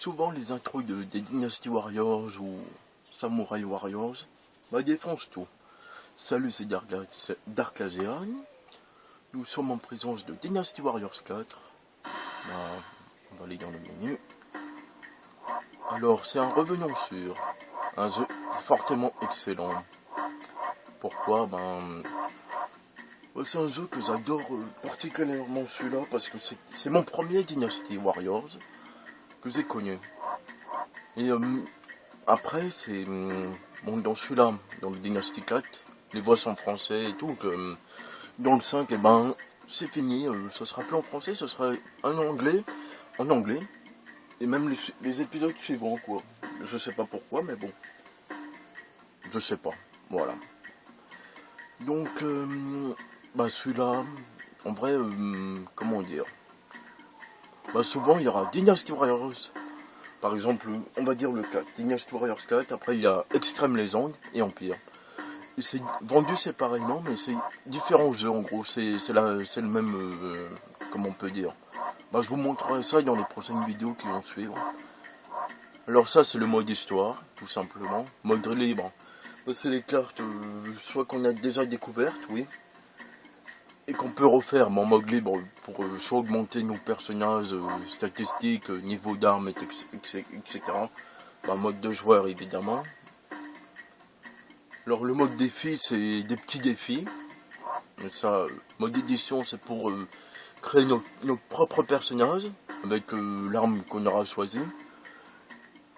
souvent les intros des Dynasty Warriors ou Samurai Warriors, bah défoncent tout. Salut, c'est Dark Lazeran. Nous sommes en présence de Dynasty Warriors 4. Bah, on va aller dans le menu. Alors, c'est un revenant sur un jeu fortement excellent. Pourquoi? C'est un jeu que j'adore particulièrement celui-là parce que c'est mon premier Dynasty Warriors que j'ai connu. Et après, c'est bon, dans celui-là, dans le Dynasty 4, les voix sont en français et tout. Dans le 5, c'est fini. Ce sera plus en français, ce sera en anglais, et même les épisodes suivants, quoi. Je sais pas pourquoi, mais bon, je sais pas. Voilà. Donc, celui-là, en vrai, comment dire, souvent il y aura Dynasty Warriors, par exemple, on va dire le 4, Dynasty Warriors 4, après il y a Extreme Legends et Empire. Et c'est vendu séparément, mais c'est différents jeux en gros, c'est le même, comment on peut dire. Je vous montrerai ça dans les prochaines vidéos qui vont suivre. Alors ça c'est le mode histoire, tout simplement, mode libre. C'est les cartes, soit qu'on a déjà découvertes, oui, et qu'on peut refaire en mode libre pour soit augmenter nos personnages, statistiques, niveau d'armes, etc. Mode de joueur évidemment. Alors le mode défi c'est des petits défis. Et ça, mode édition c'est pour créer notre propre personnage avec l'arme qu'on aura choisie.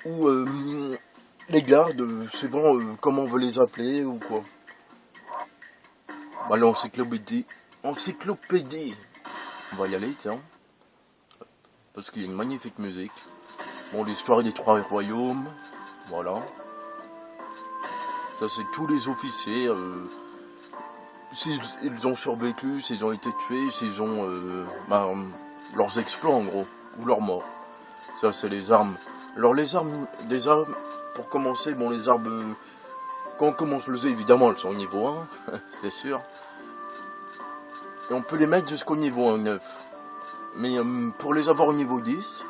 Ou les gardes, suivant comment on veut les appeler ou quoi. L'encyclopédie. On va y aller, tiens. Parce qu'il y a une magnifique musique. Bon, l'histoire des 3 royaumes. Voilà. Ça, c'est tous les officiers. S'ils ont survécu, s'ils ont été tués, s'ils ont leurs exploits en gros. Ou leurs morts. Ça, c'est les armes. Alors, des armes, pour commencer, les armes. Quand on commence le jeu, évidemment, elles sont au niveau 1, c'est sûr. Et on peut les mettre jusqu'au niveau 9. Mais pour les avoir au niveau 10,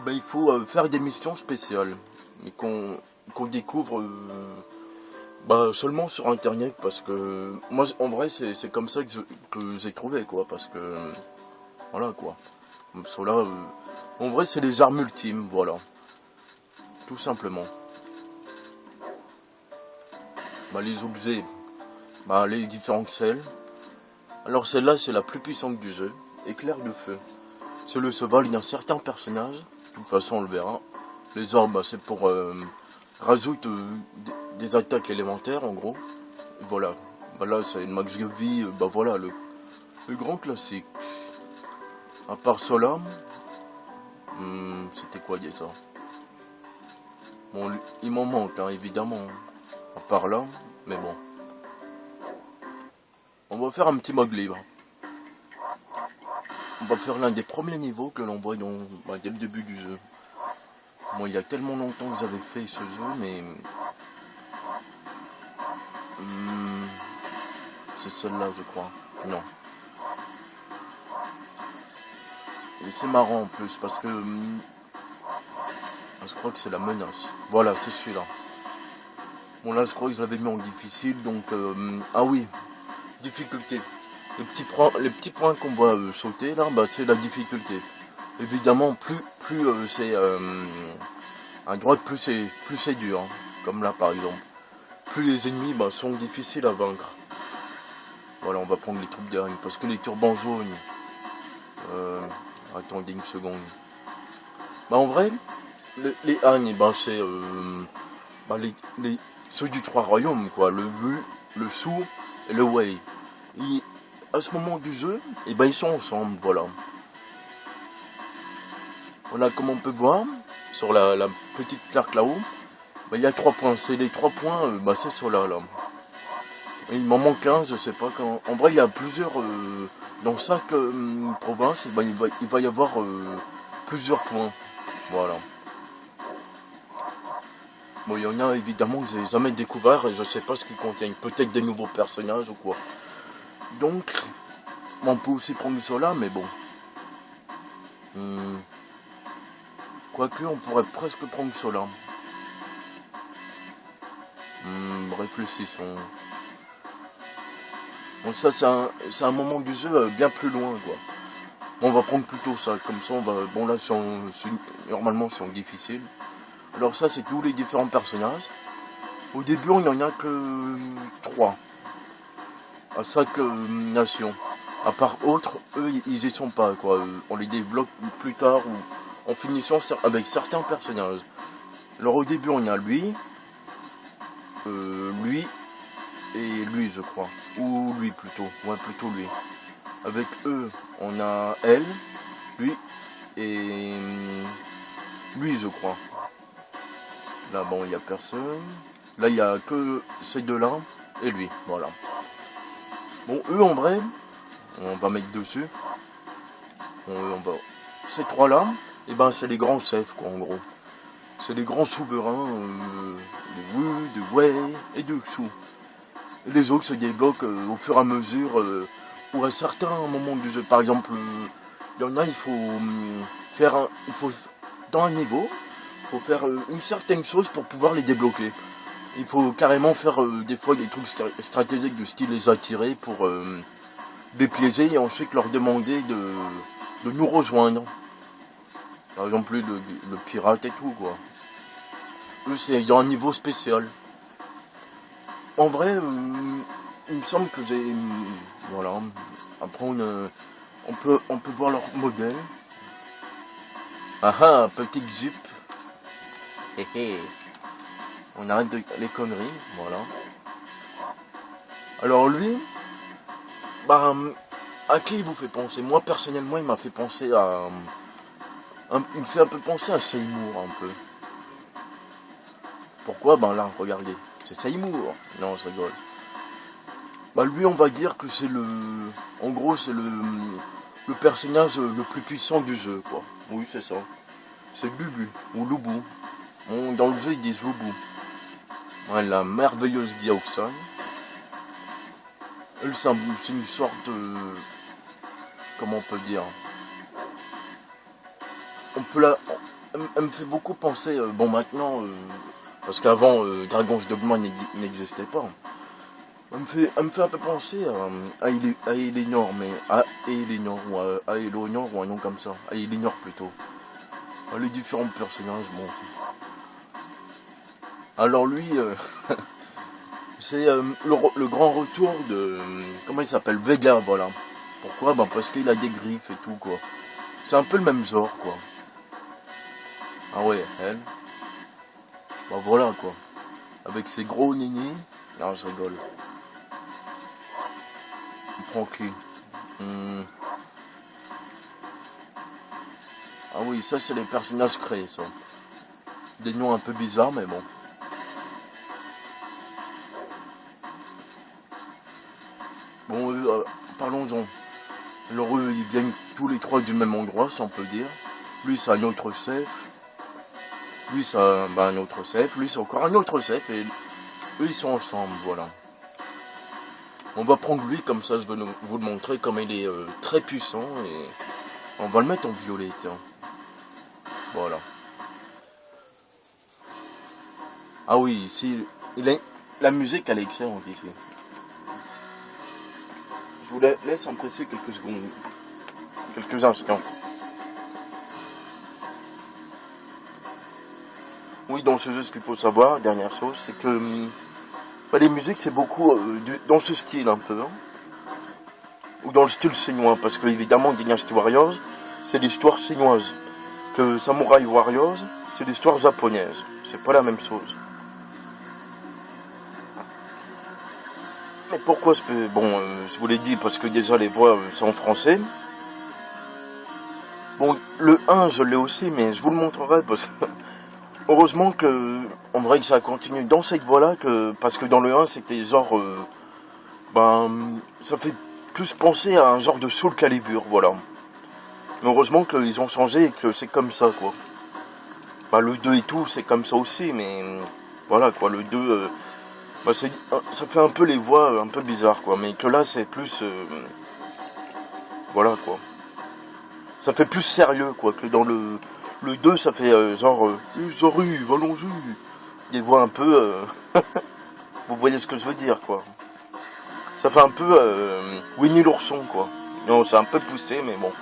il faut faire des missions spéciales. Et qu'on découvre seulement sur internet. Parce que moi, en vrai, c'est comme ça que j'ai trouvé, quoi. Parce que, voilà, quoi. Cela, en vrai, c'est les armes ultimes, voilà. Tout simplement. Les objets, les différentes selles. Alors celle-là, c'est la plus puissante du jeu, éclair de feu. C'est le cheval d'un certain personnage, de toute façon on le verra. Les orbes, c'est pour rajouter des attaques élémentaires en gros. Et voilà, là c'est une max de vie, voilà le grand classique. À part cela, c'était quoi ça? Bon, il m'en manque évidemment. À part là, mais bon. On va faire un petit mode libre. On va faire l'un des premiers niveaux que l'on voit dès le début du jeu. Bon, il y a tellement longtemps que j'avais fait ce jeu, mais... c'est celle-là, je crois. Non. Et c'est marrant en plus, parce que... je crois que c'est la menace. Voilà, c'est celui-là. Bon là je crois que je l'avais mis en difficile, donc ah oui, difficulté. Les petits points qu'on voit sauter là, c'est la difficulté. Évidemment plus c'est à droite, plus c'est dur, hein, comme là par exemple. Plus les ennemis sont difficiles à vaincre. Voilà, on va prendre les troupes d'arène, parce que les turbans jaunes. Attendez une seconde. En vrai, les Hagnes, c'est ceux du 3 royaumes, quoi, le Wu, le Su et le Wei. Et à ce moment du jeu, ils sont ensemble, voilà. Voilà, comme on peut voir, sur la petite carte là-haut, il y a 3 points. C'est les 3 points, c'est ceux-là, là. Et il m'en manque un, je sais pas quand. En vrai, il y a plusieurs. Dans chaque province, il va y avoir plusieurs points. Voilà. Bon, il y en a évidemment que j'ai jamais découvert et je sais pas ce qu'ils contiennent. Peut-être des nouveaux personnages ou quoi. Donc, on peut aussi prendre cela, mais bon. Quoique, on pourrait presque prendre cela. Réfléchissons. Bon, ça, c'est un moment du jeu bien plus loin, quoi. On va prendre plutôt ça, comme ça, on va... Bon, là, normalement, c'est en difficile. Alors ça, c'est tous les différents personnages. Au début, il n'y en a que 3. À 5 nations. À part autres, eux, ils y sont pas, quoi. On les débloque plus tard, ou en finissant avec certains personnages. Alors au début, on a lui, lui, et lui, je crois. Ou lui, plutôt. Ouais, plutôt lui. Avec eux, on a elle, lui, et lui, je crois. Là, bon, il n'y a personne. Là, il n'y a que ces deux-là, et lui, voilà. Bon, eux, en vrai, on va mettre dessus. Ces 3-là, et ben, c'est les grands chefs, quoi, en gros. C'est les grands souverains de Wu, de Wei et de Xu. Et les autres se débloquent au fur et à mesure, ou à certains moments du jeu. Par exemple, il y en a, il faut dans un niveau, il faut faire une certaine chose pour pouvoir les débloquer. Il faut carrément faire des fois des trucs stratégiques de style les attirer pour les piéger et ensuite leur demander de nous rejoindre. Par exemple, le pirate et tout, quoi. Eux, c'est dans un niveau spécial. En vrai, il me semble que j'ai... Voilà. Après, on peut voir leur modèle. Ah ah, petit Zup. Hé hé. On arrête les conneries, voilà. Alors lui, bah, à qui il vous fait penser? Moi, personnellement, il m'a fait penser à... il me fait un peu penser à Seymour, un peu. Pourquoi? Ben là, regardez. C'est Seymour. Non, je rigole. Bah lui, on va dire que c'est en gros, c'est le personnage le plus puissant du jeu, quoi. Oui, c'est ça. C'est Bubu, ou Loubou. Dans le jeu, ils disent Loubou. Ouais, la merveilleuse Dioxane. Elle, c'est une sorte de... Comment on peut dire? Elle me fait beaucoup penser... bon, maintenant... parce qu'avant, Dragon's Dogma n'existait pas. Elle me fait un peu penser à Eleanor, mais à Eleanor, ou à Eleanor, ou un nom comme ça. À Eleanor, plutôt. Les différents personnages, bon... Alors lui, c'est le grand retour de... comment il s'appelle? Vega, voilà. Pourquoi? Ben parce qu'il a des griffes et tout, quoi. C'est un peu le même genre, quoi. Ah ouais, elle. Ben voilà, quoi. Avec ses gros nini. Non, je rigole. Il prend qui? Ah oui, ça c'est les personnages créés, ça. Des noms un peu bizarres, mais bon. Bon, parlons-en. Alors eux, ils viennent tous les 3 du même endroit, si on peut dire. Lui, c'est un autre chef. Lui, c'est un autre chef. Lui, c'est encore un autre chef. Et eux, ils sont ensemble, voilà. On va prendre lui, comme ça, je vais vous le montrer, comme il est très puissant. Et on va le mettre en violet, tiens. Voilà. Ah oui, ici, la musique, elle est excellente, ici. Je vous laisse empresser quelques secondes, quelques instants. Oui, dans ce jeu, ce qu'il faut savoir, dernière chose, c'est que les musiques, c'est beaucoup dans ce style un peu, hein, ou dans le style chinois, parce que évidemment, Dynasty Warriors, c'est l'histoire chinoise, que Samurai Warriors, c'est l'histoire japonaise, c'est pas la même chose. Mais pourquoi bon, je vous l'ai dit parce que déjà les voix c'est en français. Bon, le 1 je l'ai aussi, mais je vous le montrerai parce que heureusement que on dirait que ça continue dans cette voie-là parce que dans le 1 c'était genre ça fait plus penser à un genre de Soul Calibur, voilà. Mais heureusement qu'ils ont changé et que c'est comme ça, quoi. Le 2 et tout c'est comme ça aussi, mais voilà quoi, le 2 ça fait un peu les voix un peu bizarres, quoi, mais que là c'est plus voilà, quoi. Ça fait plus sérieux, quoi, que dans le Le 2, ça fait genre, ils arrivent, allons-y. Des voix un peu, vous voyez ce que je veux dire, quoi. Ça fait un peu Winnie l'ourson, quoi. Non, c'est un peu poussé, mais bon.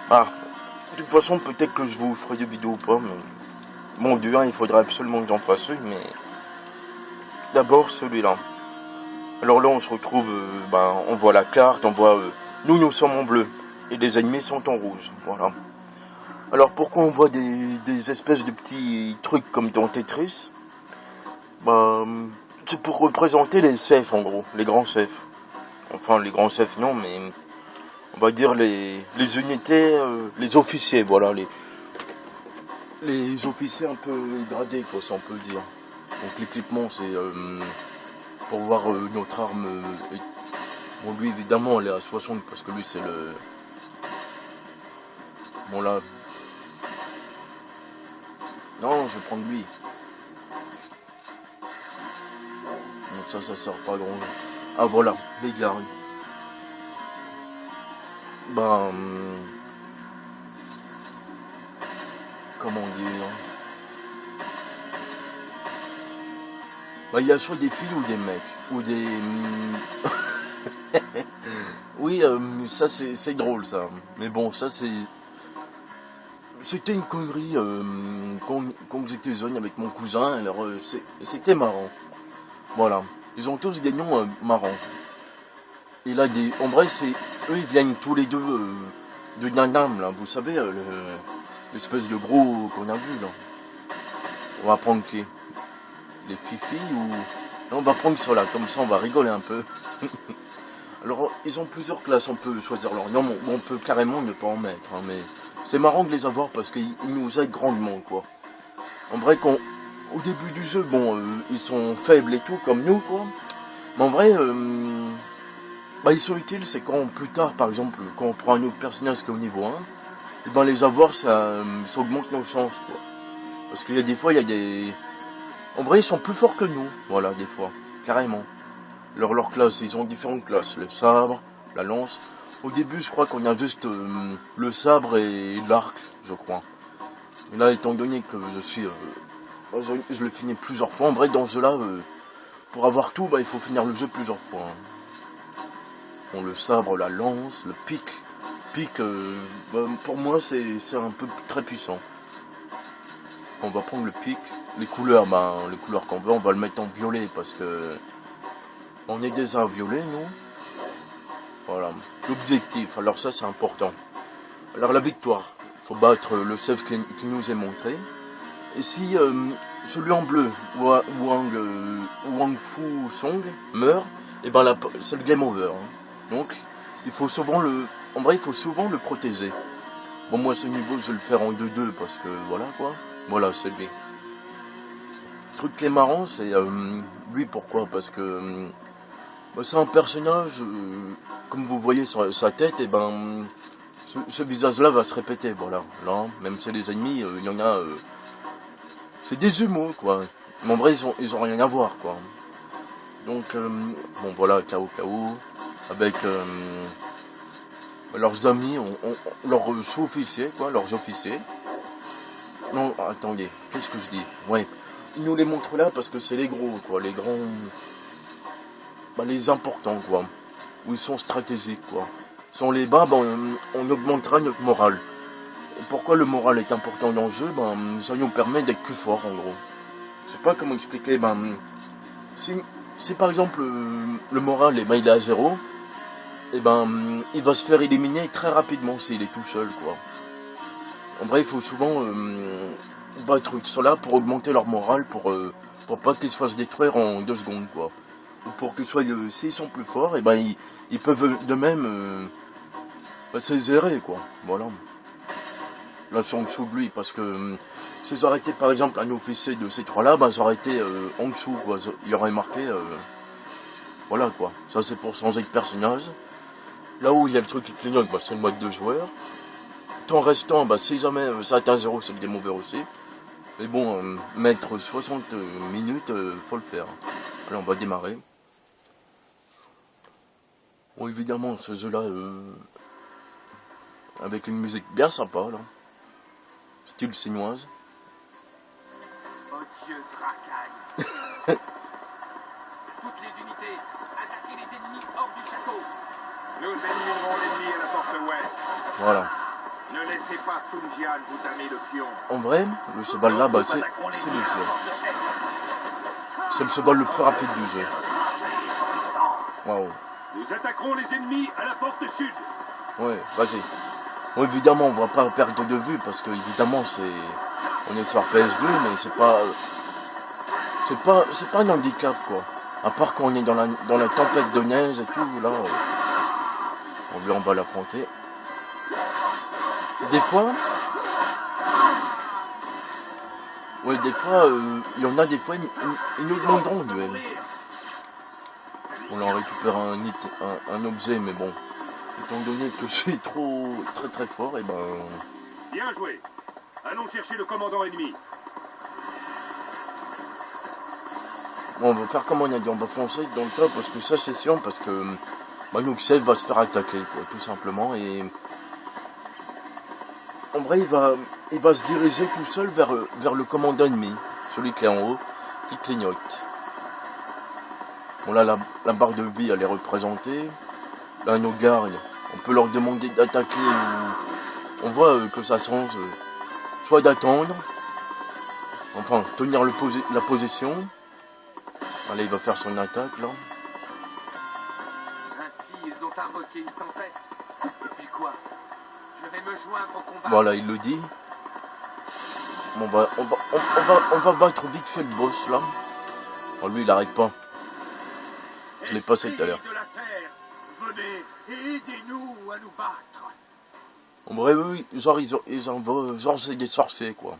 Ah, de toute façon, peut-être que je vous ferai des vidéos ou pas, mais... Bon, du 1, il faudrait absolument que j'en fasse une, mais... D'abord, celui-là. Alors là, on se retrouve, on voit la carte, on voit... nous sommes en bleu, et les ennemis sont en rouge, voilà. Alors, pourquoi on voit des espèces de petits trucs comme dans Tetris? C'est pour représenter les chefs, en gros, les grands chefs. Enfin, les grands chefs, non, mais... On va dire les unités, les officiers, voilà, les officiers un peu gradés, quoi, si on peut dire. Donc l'équipement, c'est pour voir notre arme. Bon, lui, évidemment, elle est à 60, parce que lui, c'est le... Bon, là... Non, je vais prendre lui. Bon, ça sert pas grand. Ah, voilà, les gars. Comment dire... il y a soit des filles ou des mecs, ou des... Oui, ça c'est drôle, ça. Mais bon, ça c'est... C'était une connerie quand j'étais jeune avec mon cousin, alors c'était marrant. Voilà. Ils ont tous des noms marrants. Et là, en vrai, eux, ils viennent tous les deux de Nanam, là. Vous savez, l'espèce de gros qu'on a vu, là. On va prendre qui? Les Fifi ou... Non, on va prendre ceux-là, comme ça on va rigoler un peu. Alors, ils ont plusieurs classes, on peut choisir leur nom, on peut carrément ne pas en mettre, hein, mais c'est marrant de les avoir parce qu'ils nous aident grandement, quoi. En vrai, au début du jeu, ils sont faibles et tout, comme nous, quoi. Mais en vrai, ils sont utiles, c'est quand plus tard, par exemple, quand on prend un autre personnage qui est au niveau 1, et les avoir, ça augmente nos chances, quoi. Parce qu'il y a des fois, il y a des... En vrai, ils sont plus forts que nous, voilà, des fois, carrément. Leur classe, ils ont différentes classes, le sabre, la lance. Au début, je crois qu'on a juste le sabre et l'arc, je crois. Et là, étant donné que je suis... je le finis plusieurs fois, en vrai, dans ce jeu-là, pour avoir tout, il faut finir le jeu plusieurs fois. Hein. Bon, le sabre, la lance, le pic. Pic, pour moi, c'est un peu très puissant. On va prendre le pic. Les couleurs qu'on veut, on va le mettre en violet parce que on est déjà violet, nous. Voilà. L'objectif, alors ça c'est important. Alors la victoire, il faut battre le chef qui nous est montré. Et si celui en bleu, Wang Fu Song, meurt, et c'est le game over. Hein. Donc, il faut souvent en vrai, il faut souvent le protéger. Bon, moi, ce niveau, je vais le faire en 2-2 parce que voilà quoi. Voilà, c'est lui. Le truc qui est marrant, c'est lui, pourquoi? Parce que c'est un personnage, comme vous voyez sur sa tête, et ce visage-là va se répéter, voilà. Là, même si les ennemis, il y en a... c'est des humours, quoi. Mais en vrai, ils ont rien à voir, quoi. Donc, voilà, KO, avec leurs amis, leurs sous-officiers, quoi, leurs officiers. Non, attendez, qu'est-ce que je dis? Ouais, ils nous les montrent là parce que c'est les gros, quoi, les grands... les importants, quoi. Où ils sont stratégiques, quoi. Si on les bat, on augmentera notre morale. Et pourquoi le moral est important dans le jeu? Ça nous permet d'être plus fort, en gros. Je sais pas comment expliquer, si par exemple le moral il est à 0, et il va se faire éliminer très rapidement s'il est tout seul, quoi. En vrai, il faut souvent battre ceux-là pour augmenter leur morale, pour pas qu'ils se fassent détruire en 2 secondes, quoi. Ou pour qu'ils soient, s'ils sont plus forts, ils peuvent de même se zérer, quoi. Voilà. Là, c'est en dessous de lui, parce que si ça aurait été par exemple un officier de ces trois-là, ça aurait été en dessous, quoi. Il y aurait marqué, voilà, quoi. Ça, c'est pour changer de personnage. Là où il y a le truc qui clignote, c'est le mode de joueur. Temps restant, si jamais ça atteint 0, c'est le game over aussi. Mais bon, mettre 60 minutes, faut le faire. Alors, on va démarrer. Bon, évidemment, ce jeu-là, avec une musique bien sympa, là. style chinoise. Odieuse racaille. Toutes les unités, attaquez les ennemis hors du château. Nous éliminerons l'ennemi à la porte ouest. Voilà. Ne laissez pas Sun Jian vous damer le pion. En vrai, le cheval là, bah, c'est le jeu. C'est le cheval le plus rapide du jeu. Waouh. Nous attaquerons les ennemis à la porte sud. Ouais, vas-y. Bon, évidemment, on va pas perdre de vue parce que évidemment, on est sur PS2, mais c'est pas un handicap quoi. À part quand on est dans la tempête de neige et tout, là, on va l'affronter. Des fois, ouais, il y en a des fois, ils nous demanderont en duel. On en récupère un objet, mais bon, étant donné que je suis très très fort, et ben. Bien joué. Allons chercher le commandant ennemi. Bon, on va faire comme on a dit, on va foncer dans le tas parce que ça c'est sûr, parce que Noxel va se faire attaquer, quoi, tout simplement, et en vrai il va se diriger tout seul vers le commandant ennemi, celui qui est en haut, qui clignote. Bon là la barre de vie elle est représentée, là nos gardes, on peut leur demander d'attaquer, on voit que ça change, soit d'attendre, enfin tenir la position. Allez, il va faire son attaque là. Ainsi, ils ont invoqué une tempête. Et puis quoi? Je vais me joindre au combat. Voilà, il le dit. Bon, on va battre vite fait le boss là. Oh, lui, il arrête pas. Je l'ai passé tout à l'heure. De la terre, venez et aidez-nous à nous battre. En vrai, oui, genre c'est des sorciers quoi.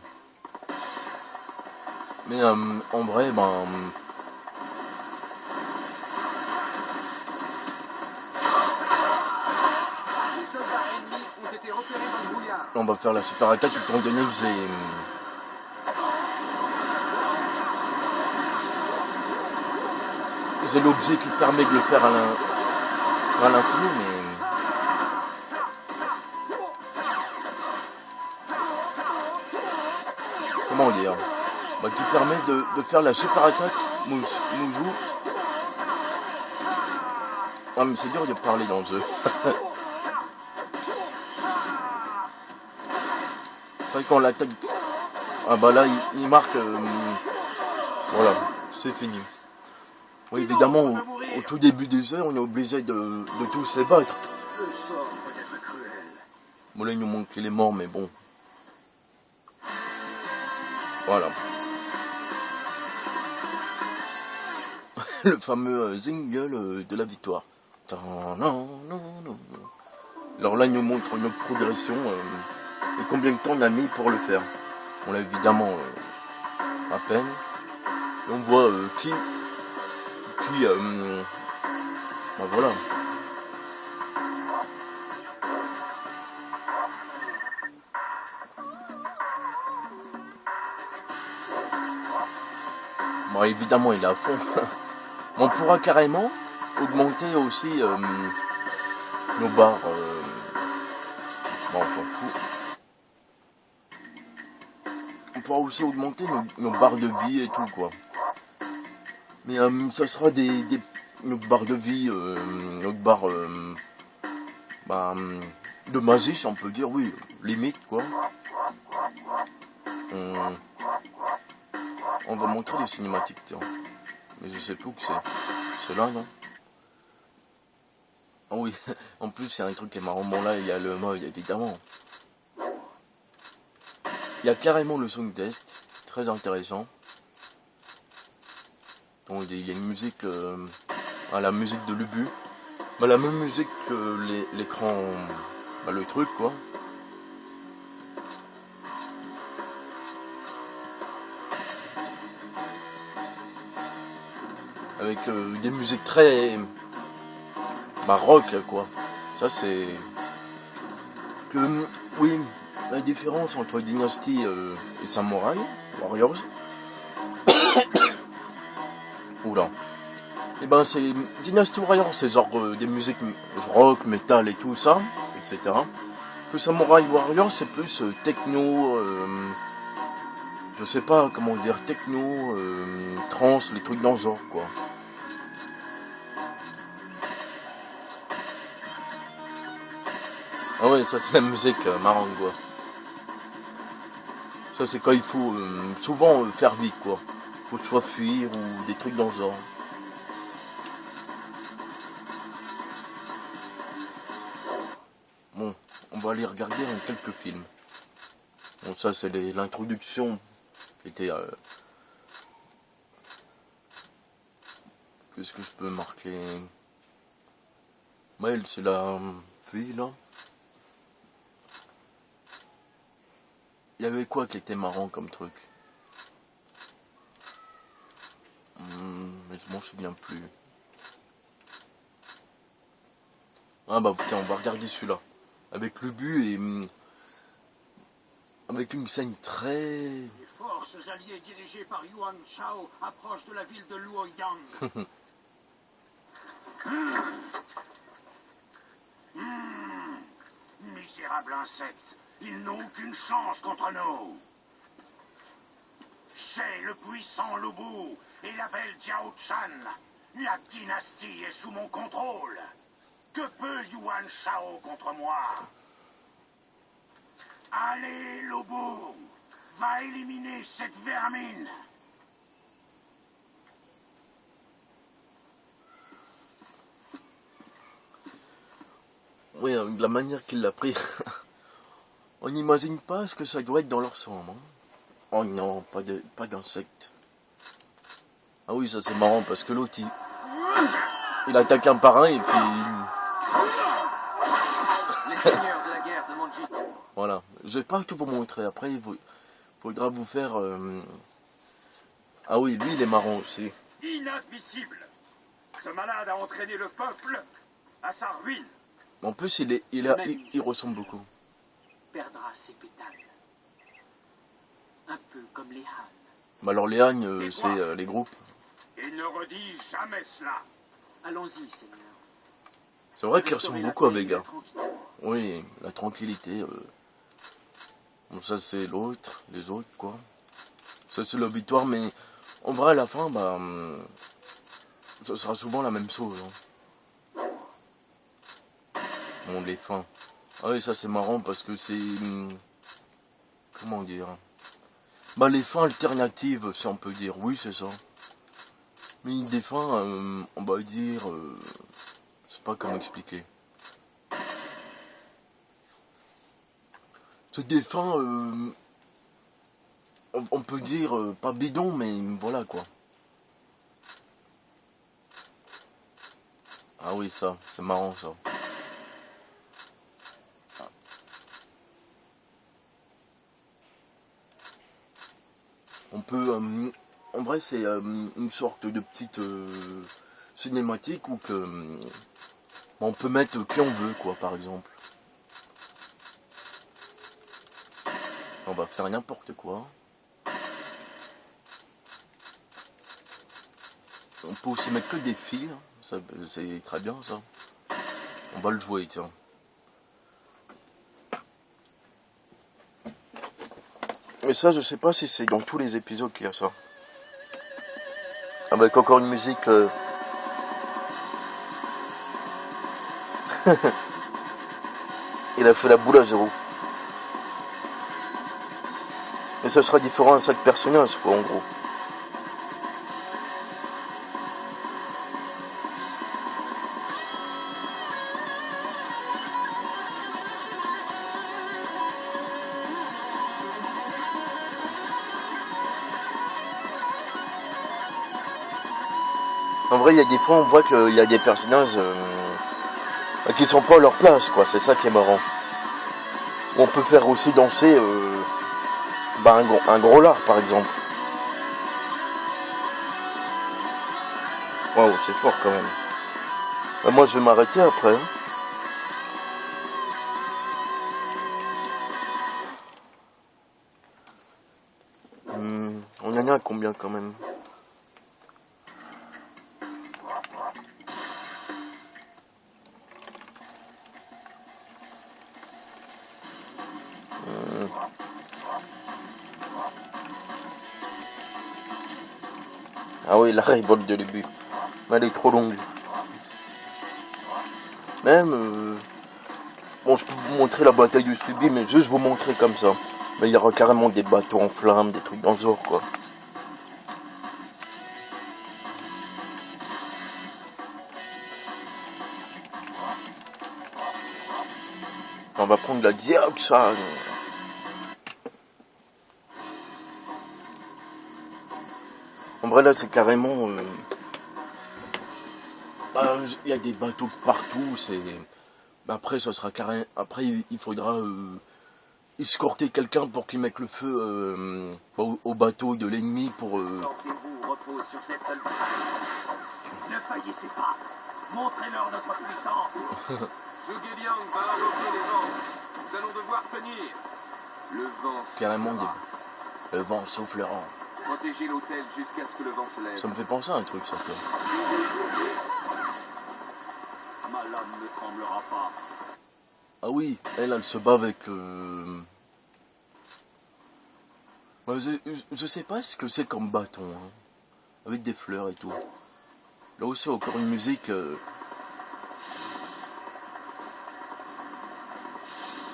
Mais en vrai, ben. On va faire la super attaque étant donné que j'ai l'objet qui permet de le faire à l'infini, mais comment dire, bah, qui permet de faire la super attaque Mouzou. Ah mais c'est dur de parler dans le jeu. Quand l'attaque, ah bah là il marque, voilà, c'est fini. Oui, évidemment au tout début des heures on est obligé de tous les battre. Le sort peut être cruel. Bon là il nous manque qu'il est mort, mais bon. Voilà. Le fameux jingle de la victoire. Alors là il nous montre notre progression. Et combien de temps on a mis pour le faire. On l'a évidemment à peine. Et on voit qui ben voilà. Bon évidemment il est à fond. On pourra carrément augmenter aussi nos barres. Bon on s'en fout. On pourra aussi augmenter nos barres de vie et tout quoi. Mais ça sera nos barres de vie, notre barre de magie si on peut dire, oui, limite quoi. On va montrer les cinématiques, tiens. Mais je sais plus où que c'est. C'est là, non? Ah oui, en plus c'est un truc qui est marrant. Bon là il y a le mode évidemment. Il y a carrément le song test, très intéressant. Donc il y a une musique, la musique de l'Ubu, la même musique que l'écran, le truc quoi. Avec des musiques très rock quoi. Ça c'est que oui. La différence entre Dynasty et Samurai Warriors, oula, et ben c'est Dynasty Warriors, c'est genre des musiques rock, metal et tout ça, etc. Que Samurai Warrior, c'est plus techno, je sais pas comment dire, techno, trance, les trucs dans le genre, quoi. Ah ouais, ça c'est la musique marrante, quoi. Ça c'est quand il faut souvent faire vite, quoi. Faut soit fuir ou des trucs dans le genre. Bon, on va aller regarder quelques films. Bon, ça c'est l'introduction qui était... Qu'est-ce que je peux marquer? Maël, c'est la fille, là. Il y avait quoi qui était marrant comme truc? Mais je m'en souviens plus. Ah bah tiens, on va regarder celui-là. Avec le but et... avec une scène très... Les forces alliées dirigées par Yuan Shao approchent de la ville de Luoyang. Misérable insecte, ils n'ont aucune chance contre nous. J'ai le puissant Lubu et la belle Jiao Chan. La dynastie est sous mon contrôle. Que peut Yuan Shao contre moi? Allez, Lubu, va éliminer cette vermine. Oui, de la manière qu'il l'a pris. On n'imagine pas ce que ça doit être dans leur sang. Hein. Oh non, pas d'insectes. Ah oui, ça c'est marrant parce que l'autre il attaque un par un et puis... Les seigneurs de la guerre demandent juste... Voilà, je vais pas tout vous montrer. Après, il faudra vous faire... Ah oui, lui il est marrant aussi. Inadmissible. Ce malade a entraîné le peuple à sa ruine. En plus, il ressemble beaucoup. Perdra ses pétales. Un peu comme les Han. Bah alors les Hagnes, c'est les groupes. Et ne redis jamais cela. Allons-y, Seigneur. C'est vrai qu'ils ressemblent beaucoup à Vega. Tranquille. Oui, la tranquillité. Bon, ça c'est l'autre, les autres quoi. Ça c'est la victoire, mais en vrai à la fin, bah, ça sera souvent la même chose. Hein. Bon, les fins. Ah oui, ça c'est marrant parce que c'est... comment dire? Bah les fins alternatives, si on peut dire. Oui, c'est ça. Mais des fins, on va dire... je sais pas comment expliquer. C'est des fins... on peut dire, pas bidon, mais voilà quoi. Ah oui, ça, c'est marrant ça. On peut, en vrai, c'est une sorte de petite cinématique où que on peut mettre qui on veut, quoi, par exemple. On va faire n'importe quoi. On peut aussi mettre que des fils, hein. C'est très bien ça. On va le jouer, tiens. Mais ça, je sais pas si c'est dans tous les épisodes qu'il y a ça. Avec encore une musique... Il a fait la boule à zéro. Et ça sera différent à chaque personnage, quoi, en gros. En vrai, il y a des fois, on voit qu'il y a des personnages qui sont pas à leur place, quoi. C'est ça qui est marrant. On peut faire aussi danser un gros lard, par exemple. Waouh, c'est fort quand même. Moi, je vais m'arrêter après. On en a combien quand même? Ah oui, la révolte de début. Mais elle est trop longue. Même... Bon, je peux vous montrer la bataille du Subi, mais juste vous montrer comme ça. Mais il y aura carrément des bateaux en flammes, des trucs dans ce genre, quoi. On va prendre la dioxane. En vrai, là, c'est carrément... il y a des bateaux partout, c'est... Après, ça sera carré. Après, il faudra escorter quelqu'un pour qu'il mette le feu au bateau de l'ennemi pour. Sortez-vous, repose sur cette seule bataille. Ne faillissez pas. Montrez-leur notre puissance. Zhuge-Liang va invoquer les vents. Nous allons devoir tenir. Le vent Carrément soufflera. le vent soufflera. Protégez l'hôtel jusqu'à ce que le vent se lève. Ça me fait penser à un truc, ça. Ma lame ne tremblera pas. Ah oui, elle se bat avec le. Je sais pas ce que c'est comme bâton, hein. Avec des fleurs et tout. Là aussi, encore une musique.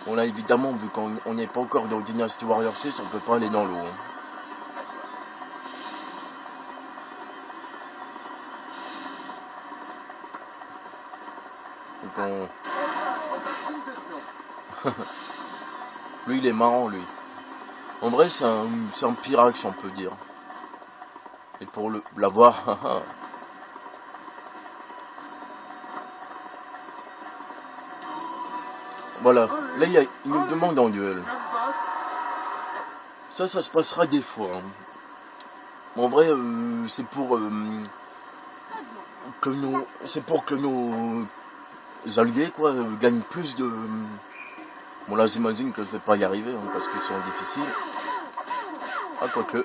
Bon là, évidemment, vu qu'on n'est pas encore dans Dynasty Warrior 6, on peut pas aller dans l'eau. Hein. Donc lui, il est marrant, lui. En vrai, c'est un pirate, si on peut dire. Et pour l'avoir... Voilà. Là, il nous demande en duel. Ça se passera des fois. Hein. En vrai, c'est pour... que nos alliés, quoi, gagnent plus de... Bon là j'imagine que je vais pas y arriver hein, parce qu'ils sont difficiles. Ah quoique.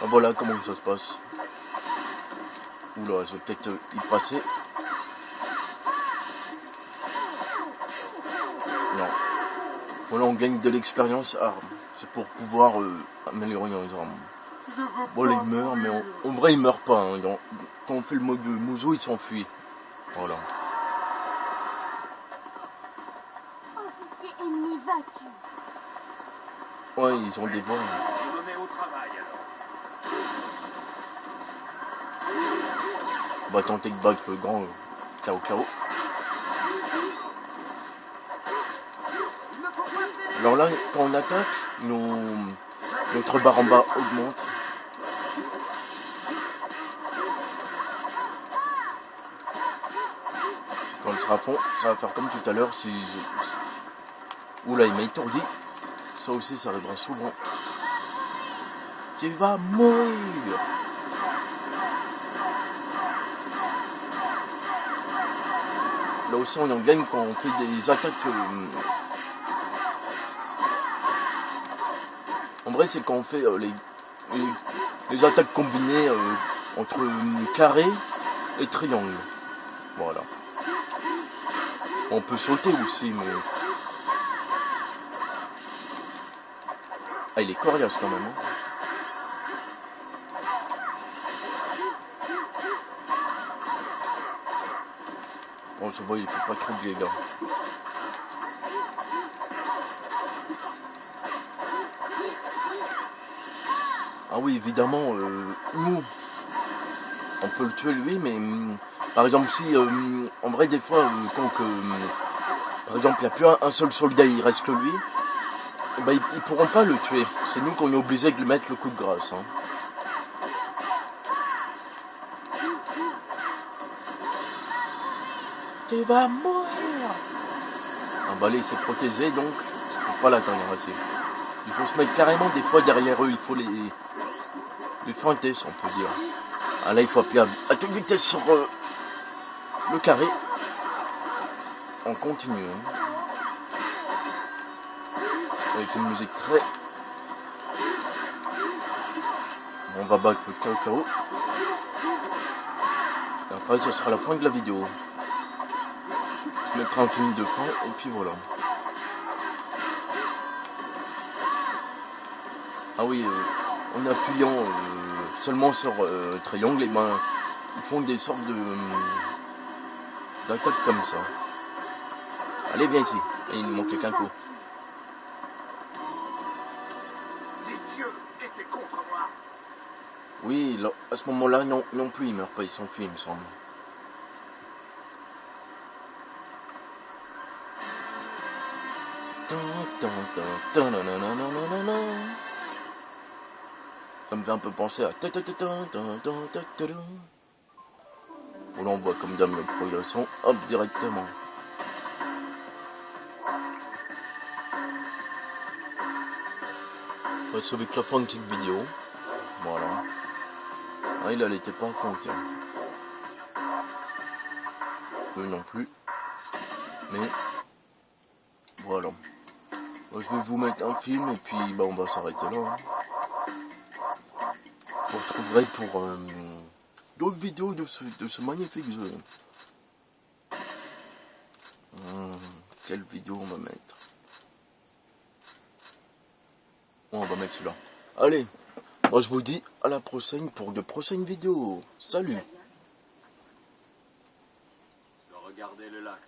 Voilà comment ça se passe. Oula, je vais peut-être y passer. Non. Voilà, on gagne de l'expérience. Ah, c'est pour pouvoir améliorer nos armes. Bon là il meurt, mais en vrai il meurt pas. Hein. Quand on fait le mode Muzo, il s'enfuit. Voilà. Officier ennemi vaincu. Ouais, ils ont des voix. Je me mets au travail alors. On va tenter de battre le grand Cao Cao. Alors là, quand on attaque, notre barre en bas augmente. Quand il sera à fond, ça va faire comme tout à l'heure. Oula, il m'a étourdi. Ça aussi, ça arrivera souvent. Tu vas mourir. Là aussi, on en gagne quand on fait des attaques. En vrai, c'est quand on fait les attaques combinées entre carré et triangle. Voilà. On peut sauter aussi, mais... Ah, il est coriace quand même. Hein. Bon, je vois, il fait pas trop de dégâts. Ah oui, évidemment, nous, on peut le tuer lui, mais par exemple, si, en vrai, des fois, quand par exemple, il n'y a plus un seul soldat, il reste que lui, bah, ils pourront pas le tuer. C'est nous qu'on est obligé de lui mettre le coup de grâce. Hein. Tu vas mourir. Ah bah là, il s'est protégé, donc je peux pas l'atteindre assez. Il faut se mettre carrément des fois derrière eux, il faut les feinter, si on peut dire. Ah là, il faut appuyer à toute vitesse sur le carré. On continue. Hein. Avec une musique très... On va battre le Cao Cao. Et après, ce sera la fin de la vidéo. Je mettrai un film de fin et puis voilà. Ah oui, en appuyant seulement sur triangle, et ben ils font des sortes de d'attaques comme ça. Allez, viens ici. Et il me manquait qu'un coup. Les dieux étaient contre moi. Oui, là, à ce moment-là, non plus, il meurt pas, il s'enfuit, il me semble. Ça me fait un peu penser à... Bon, là, on voit comme dame notre progression, hop, directement. On va se avec la fin de cette vidéo. Voilà. Ah, il était pas en fond, tiens. Eux non plus. Mais... voilà. Moi, je vais vous mettre un film et puis bah, on va s'arrêter là. Hein. Je vous retrouverai pour d'autres vidéos de ce magnifique jeu. Quelle vidéo on va mettre? Bon, on va mettre celui-là. Allez, moi je vous dis à la prochaine pour de prochaines vidéos. Salut! Regardez le lac.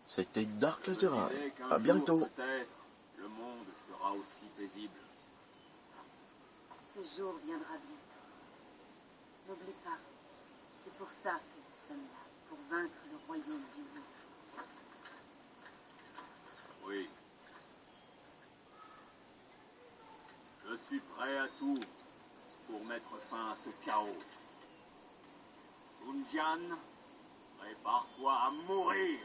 C'était Dark Je me Lateral. disais qu'un À jour, bientôt. peut-être, le monde sera aussi paisible. Ce jour viendra bientôt. N'oublie pas, c'est pour ça que nous sommes là, pour vaincre le royaume du monde. Oui. Je suis prêt à tout pour mettre fin à ce chaos. Sun Jian, prépare-toi à mourir.